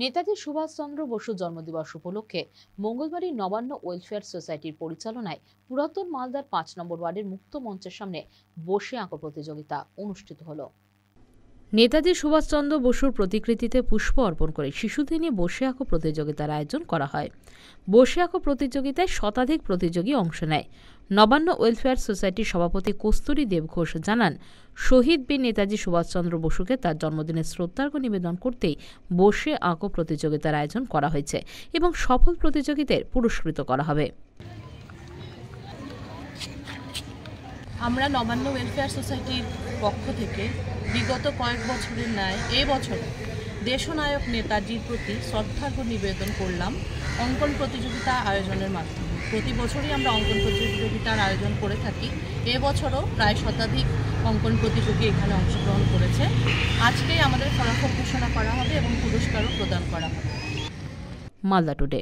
নেতাজি সুভাষচন্দ্র বসু জন্মদিবস উপলক্ষে মঙ্গলবারই নবান্ন ওয়েলফেয়ার সোসাইটির পরিচালনায় পুরাতন মালদার ৫ নম্বর ওয়ার্ডের মুক্ত মঞ্চের সামনে বসে আঁকো প্রতিযোগিতা অনুষ্ঠিত হলো। নেতাজি সুভাষচন্দ্র বসুর প্রতিকৃতিতে পুষ্প অর্পণ করে শিশুদের নিয়ে বসে আঁকো প্রতিযোগিতার আয়োজন করা হয়। বসে আঁকো প্রতিযোগিতায় শতাধিক প্রতিযোগী অংশ নেয়। নবান্ন ওয়েলফেয়ার সোসাইটির সভাপতি কস্তুরী দেব ঘোষ জানান, শহীদ বীর নেতাজি সুভাষচন্দ্র বসুকে তার জন্মদিনে শ্রদ্ধার্ঘ্য নিবেদন করতেই বসে আঁকো প্রতিযোগিতার আয়োজন করা হয়েছে এবং সফল প্রতিযোগীদের পুরস্কৃত করা হবে। আমরা নবান্ন ওয়েলফেয়ার সোসাইটির পক্ষ থেকে বিগত কয়েক বছরের ন্যায় এবছর দেশনায়ক নেতাজির প্রতি শ্রদ্ধার্ঘ্য নিবেদন করলাম অঙ্কন প্রতিযোগিতা আয়োজনের মাধ্যমে। প্রতি বছরই আমরা অঙ্কন প্রতিযোগিতার আয়োজন করে থাকি। এবছরও প্রায় শতাধিক অঙ্কন প্রতিযোগী এখানে অংশগ্রহণ করেছে। আজকেই আমাদের ফলাফল ঘোষণা করা হবে এবং পুরস্কারও প্রদান করা হবে। মালদা টুডে।